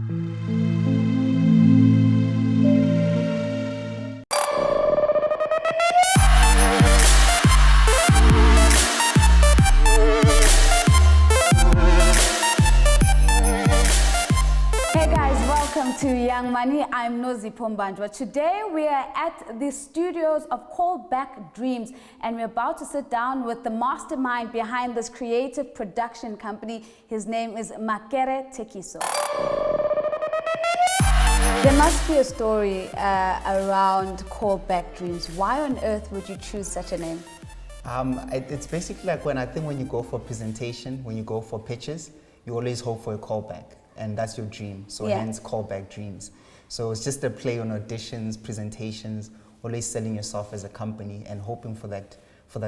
To Young Money, I'm Nozi Pombanjwa. Today we are at the studios of Callback Dreams, and we're about to sit down with the mastermind behind this creative production company. His name is Makere Thekiso. There must be a story around Callback Dreams. Why on earth would you choose such a name? It's basically like when you go for presentation, when you go for pitches, you always hope for a callback. And that's your dream, so hence Callback Dreams. So it's just a play on auditions, presentations, always selling yourself as a company and hoping for that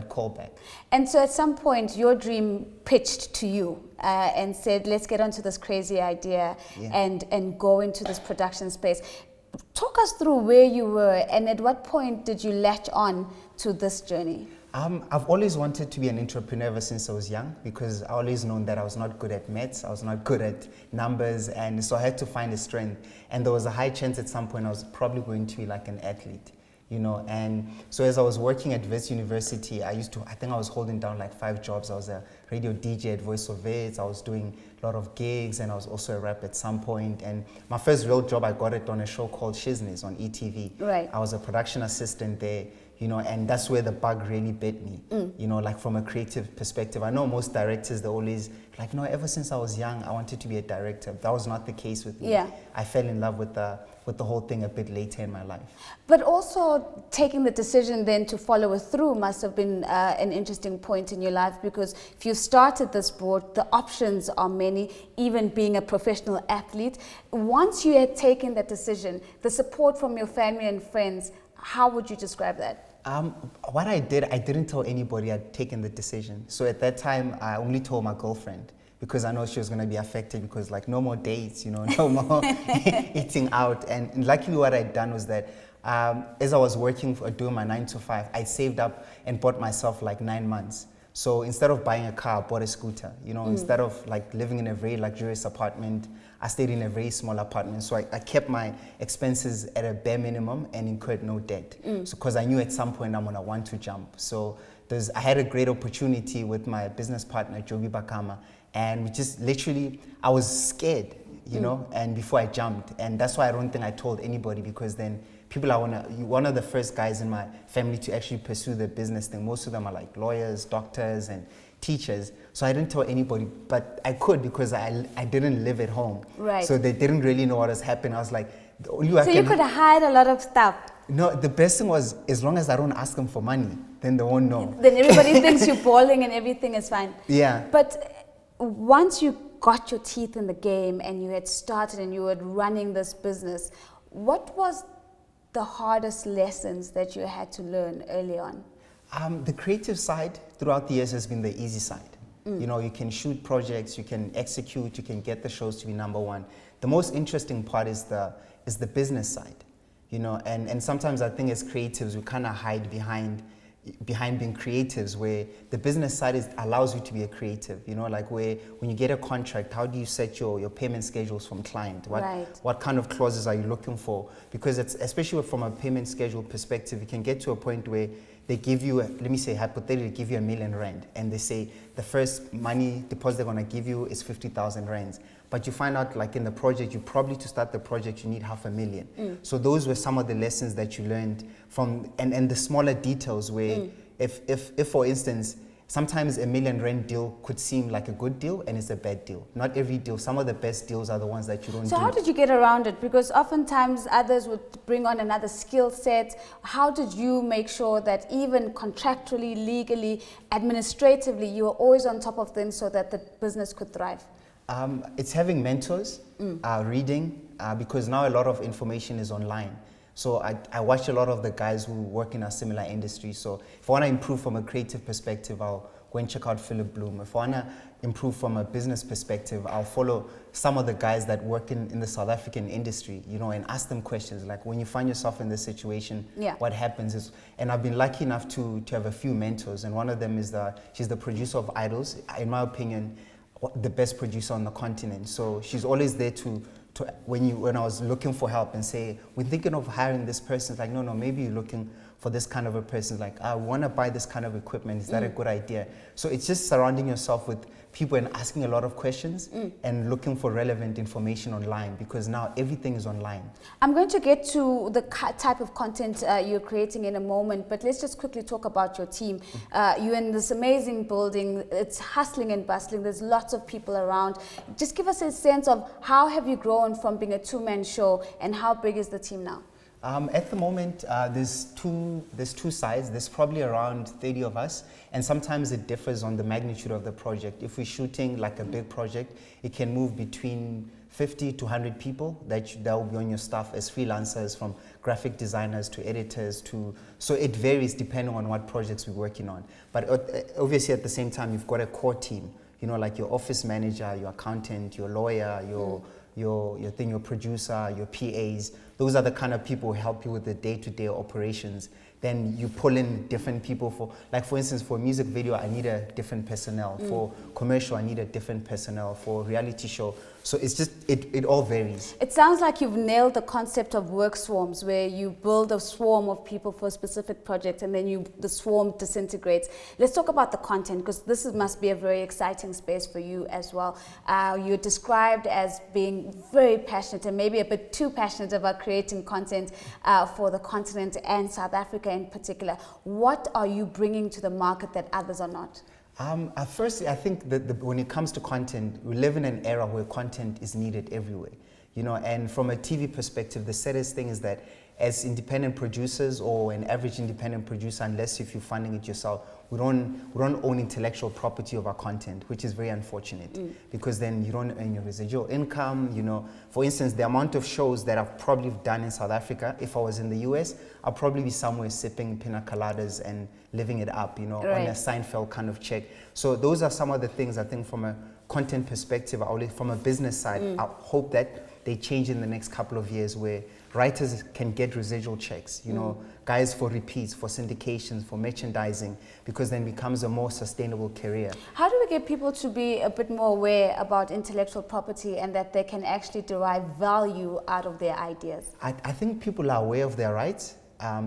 callback. And so at some point your dream pitched to you and said, let's get onto this crazy idea and go into this production space. Talk us through where you were and at what point did you latch on to this journey? I've always wanted to be an entrepreneur ever since I was young, because I always known that I was not good at maths, I was not good at numbers, and so I had to find a strength. And there was a high chance at some point I was probably going to be like an athlete, you know. And so as I was working at Wits University, I think I was holding down like 5 jobs. I was a radio DJ at Voice of Wits, I was doing a lot of gigs, and I was also a rap at some point. And my first real job, I got it on a show called Shizness on ETV. Right. I was a production assistant there. You know, and that's where the bug really bit me, you know, like from a creative perspective. I know most directors, they're always like, no, ever since I was young, I wanted to be a director. That was not the case with me. Yeah. I fell in love with the whole thing a bit later in my life. But also taking the decision then to follow it through must have been an interesting point in your life, because if you started this sport, the options are many, even being a professional athlete. Once you had taken that decision, the support from your family and friends, how would you describe that? What I didn't tell anybody I'd taken the decision. So at that time, I only told my girlfriend, because I know she was going to be affected, because like no more dates, you know, no more eating out. And luckily what I'd done was that as I was working doing my 9 to 5, I saved up and bought myself like 9 months. So instead of buying a car, I bought a scooter, you know. Instead of like living in a very luxurious apartment, I stayed in a very small apartment. So I kept my expenses at a bare minimum and incurred no debt. So because I knew at some point I'm gonna want to jump. So I had a great opportunity with my business partner, Joby Bakama, and we just literally, I was scared, you know, and before I jumped. And that's why I don't think I told anybody, because then people are one of the first guys in my family to actually pursue the business thing. Most of them are like lawyers, doctors, and teachers. So I didn't tell anybody, but I could, because I didn't live at home. Right. So they didn't really know what was happening. I was like, the only way you could hide a lot of stuff. No, the best thing was, as long as I don't ask them for money, then they won't know. Then everybody thinks you're balling and everything is fine. Yeah. But once you got your teeth in the game and you had started and you were running this business, what was the hardest lessons that you had to learn early on? The creative side throughout the years has been the easy side. You know, you can shoot projects, you can execute, you can get the shows to be #1. The most interesting part is the business side, you know, and sometimes I think as creatives we kind of hide behind being creatives, where the business side allows you to be a creative, you know, like where when you get a contract, how do you set your payment schedules from client? What kind of clauses are you looking for? Because it's, especially from a payment schedule perspective, you can get to a point where they give you, let me say hypothetically, give you R1 million, and they say the first money deposit they're gonna give you is 50,000 rands. But you find out, like in the project, to start the project, you need $500,000. So those were some of the lessons that you learned from, and the smaller details where, if for instance, sometimes a R1 million deal could seem like a good deal and it's a bad deal. Not every deal. Some of the best deals are the ones that you don't do. So how did you get around it? Because oftentimes others would bring on another skill set. How did you make sure that even contractually, legally, administratively, you were always on top of things so that the business could thrive? It's having mentors, reading, because now a lot of information is online. So I watch a lot of the guys who work in a similar industry. So if I want to improve from a creative perspective, I'll go and check out Philip Bloom. If I want to improve from a business perspective, I'll follow some of the guys that work in the South African industry, you know, and ask them questions. Like when you find yourself in this situation, what happens is, and I've been lucky enough to have a few mentors, and one of them is she's the producer of Idols, in my opinion, the best producer on the continent. So she's always there to when I was looking for help and say, we're thinking of hiring this person, it's like, no, maybe you're looking for this kind of a person, like, I want to buy this kind of equipment, is that a good idea? So it's just surrounding yourself with people and asking a lot of questions and looking for relevant information online, because now everything is online. I'm going to get to the type of content you're creating in a moment, but let's just quickly talk about your team. You're in this amazing building, it's hustling and bustling, there's lots of people around. Just give us a sense of how have you grown from being a two-man show, and how big is the team now? At the moment, there's two sides. There's probably around 30 of us, and sometimes it differs on the magnitude of the project. If we're shooting like a big project, it can move between 50 to 100 people that will be on your staff as freelancers, from graphic designers to editors so it varies depending on what projects we're working on. But obviously at the same time, you've got a core team, like your office manager, your accountant, your lawyer, your producer, your PAs. Those are the kind of people who help you with the day-to-day operations. Then you pull in different people for instance, for a music video, I need a different personnel. For commercial, I need a different personnel. For reality show. So it's just, it all varies. It sounds like you've nailed the concept of work swarms, where you build a swarm of people for a specific project and then the swarm disintegrates. Let's talk about the content, because this must be a very exciting space for you as well. You're described as being very passionate, and maybe a bit too passionate about creating content for the continent and South Africa in particular. What are you bringing to the market that others are not? Firstly, I think that when it comes to content, we live in an era where content is needed everywhere. And from a TV perspective, the saddest thing is that as independent producers, or an average independent producer, unless if you're funding it yourself, we don't own intellectual property of our content, which is very unfortunate, because then you don't earn your residual income. For instance, the amount of shows that I've probably done in South Africa, if I was in the US, I'll probably be somewhere sipping pina coladas and living it up, Right. on a Seinfeld kind of check. So those are some of the things I think from a content perspective, from a business side, I hope that they change in the next couple of years, where writers can get residual checks, guys for repeats, for syndications, for merchandising, because then it becomes a more sustainable career. How do we get people to be a bit more aware about intellectual property, and that they can actually derive value out of their ideas? I think people are aware of their rights.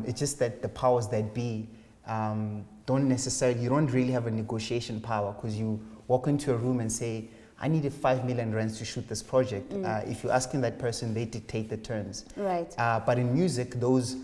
It's just that the powers that be you don't really have a negotiation power, because you walk into a room and say, I needed 5 million rands to shoot this project. If you're asking that person, they dictate the terms. Right. But in music, those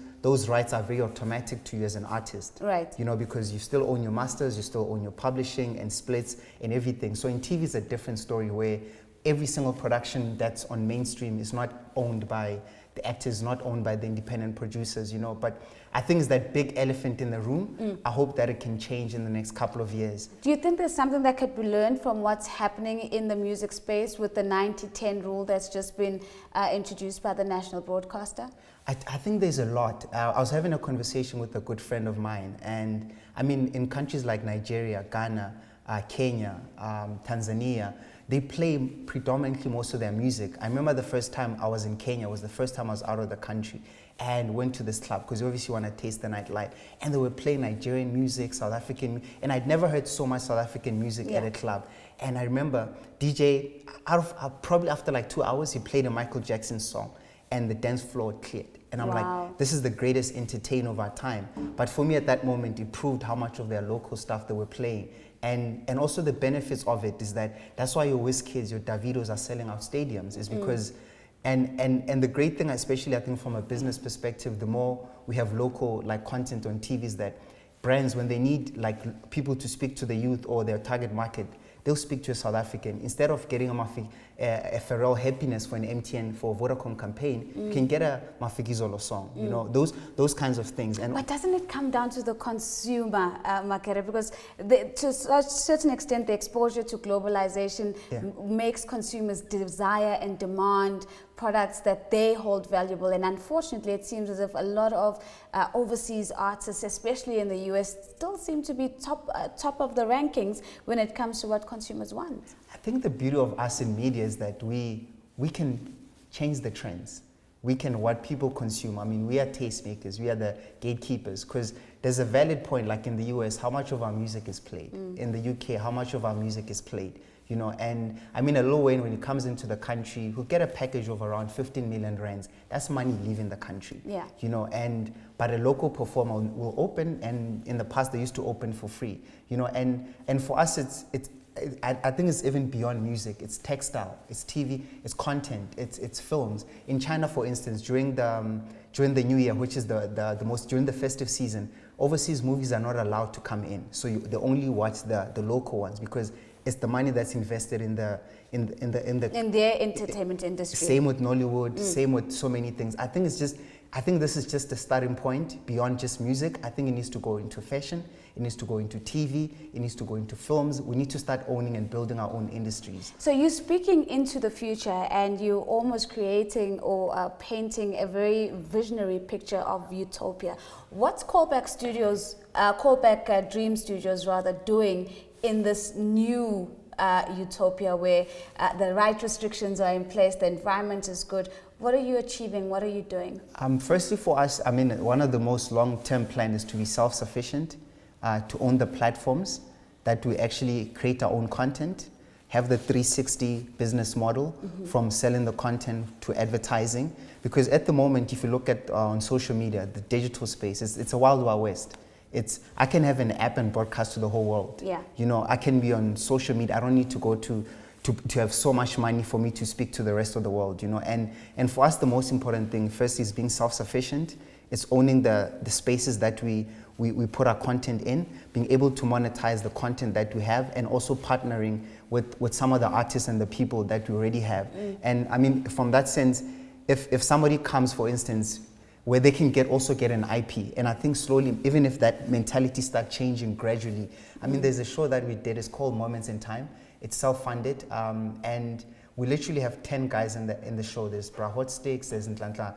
rights are very automatic to you as an artist. Right. Because you still own your masters, you still own your publishing and splits and everything. So in TV, it's a different story, where every single production that's on mainstream is not owned by the actors, not owned by the independent producers, But I think it's that big elephant in the room. I hope that it can change in the next couple of years. Do you think there's something that could be learned from what's happening in the music space with the 90-10 rule that's just been introduced by the national broadcaster? I think there's a lot. I was having a conversation with a good friend of mine, and I mean, in countries like Nigeria, Ghana, Kenya, Tanzania, they play predominantly most of their music. I remember the first time I was in Kenya, was the first time I was out of the country, and went to this club, because you obviously want to taste the nightlife. And they were playing Nigerian music, South African, and I'd never heard so much South African music at a club. And I remember DJ, probably after like 2 hours, he played a Michael Jackson song, and the dance floor cleared. And I'm like, this is the greatest entertainer of our time. But for me at that moment, it proved how much of their local stuff they were playing. And also the benefits of it is that's why your WizKids, your Davidos are selling out stadiums, is because, and the great thing, especially I think from a business perspective, the more we have local content on TV, is that brands, when they need people to speak to the youth or their target market, they'll speak to a South African. Instead of getting a Pharrell Happiness for an MTN for a Vodacom campaign, you can get a Mafikizolo song, those kinds of things. But doesn't it come down to the consumer, Makere? Because to a certain extent, the exposure to globalization makes consumers desire and demand products that they hold valuable. And unfortunately, it seems as if a lot of overseas artists, especially in the US, still seem to be top of the rankings when it comes to what consumers want. I think the beauty of us in media is that we can change the trends. We can, what people consume. I mean, we are tastemakers, we are the gatekeepers, because there's a valid point, like in the US, how much of our music is played? In the UK, how much of our music is played? you know. And I mean, a Lil Wayne, when he comes into the country, he'll get a package of around 15 million rands. That's money leaving the country, yeah. you know. But a local performer will open, and in the past they used to open for free, you know. And for us, I think it's even beyond music. It's textile, it's TV, it's content, it's films. In China, for instance, during the New Year, which is during the festive season, overseas movies are not allowed to come in. So they only watch the local ones, because it's the money that's invested in their entertainment industry. Same with Nollywood, same with so many things. I think this is just a starting point beyond just music. I think it needs to go into fashion, it needs to go into TV, it needs to go into films. We need to start owning and building our own industries. So you're speaking into the future, and you're almost creating or painting a very visionary picture of utopia. What's Callback Dreams Studios doing in this new utopia where the right restrictions are in place, the environment is good? What are you achieving? What are you doing? Firstly, for us, I mean, one of the most long-term plans is to be self-sufficient, to own the platforms, that we actually create our own content, have the 360 business model, from selling the content to advertising. Because at the moment, if you look at on social media, the digital space, it's a wild, wild west. I can have an app and broadcast to the whole world. Yeah. You know, I can be on social media. I don't need to go to have so much money for me to speak to the rest of the world, you know. And for us, the most important thing first is being self-sufficient. It's owning the spaces that we put our content in, being able to monetize the content that we have, and also partnering with some of the artists and the people that we already have. And I mean, from that sense, if somebody comes, for instance, where they can also get an IP. And I think slowly, even if that mentality starts changing gradually, I mean, there's a show that we did, it's called Moments in Time. It's self-funded, and we literally have 10 guys in the show. There's Brahot Sticks, there's Ntlantla,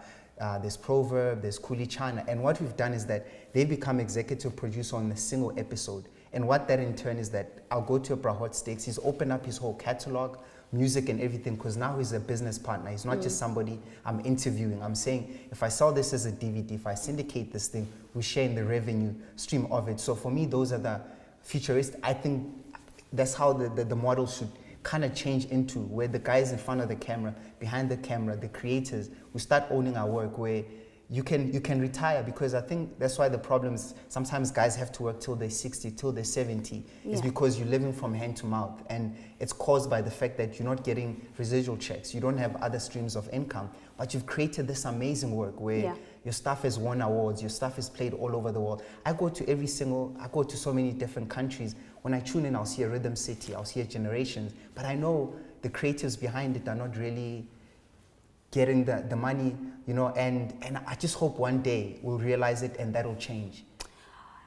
there's Proverb, there's Kuli Chana. And what we've done is that they become executive producer on a single episode. And what that in turn is that I'll go to a Brahot Sticks, he's opened up his whole catalog, music and everything, because now he's a business partner. He's not just somebody I'm interviewing. I'm saying, if I sell this as a DVD, if I syndicate this thing, we share in the revenue stream of it. So for me, those are the futuristic. I think that's how the model should kind of change into, where the guys in front of the camera, behind the camera, the creators, we start owning our work, where you can retire. Because I think that's why the problem is sometimes guys have to work till they're 60, till they're 70. Yeah. It's because you're living from hand to mouth, and it's caused by the fact that you're not getting residual checks. You don't have other streams of income, but you've created this amazing work where your stuff has won awards, your stuff is played all over the world. I go to so many different countries. When I tune in, I'll see a Rhythm City, I'll see a Generations, but I know the creatives behind it are not really getting the money, you know, and I just hope one day we'll realize it and that'll change.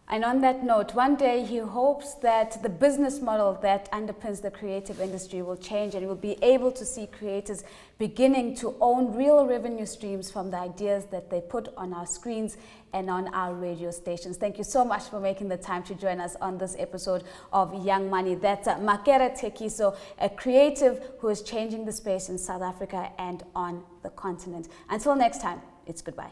And on that note, one day he hopes that the business model that underpins the creative industry will change, and we'll be able to see creators beginning to own real revenue streams from the ideas that they put on our screens and on our radio stations. Thank you so much for making the time to join us on this episode of Young Money. That's Makere Thekiso, a creative who is changing the space in South Africa and on the continent. Until next time, it's goodbye.